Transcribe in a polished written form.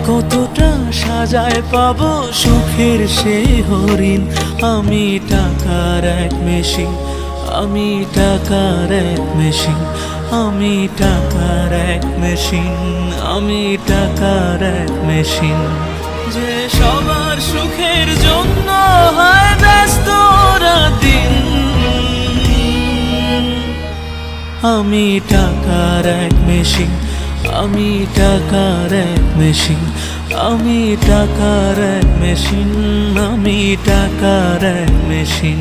কতটা সাজায় পাবো সুখের সেই হরিণ। আমি টাকার এক মেশিন, আমি টাকার এক মেশিন, আমি টাকার এক মেশিন, আমি টাকার এক মেশিন। যে সবার সুখের জন্য হয় ব্যস্ত রাতদিন। আমি টাকার এক মেশিন, আমি টাকার এক মেশিন, আমি টাকার এক মেশিন, আমি টাকার এক মেশিন।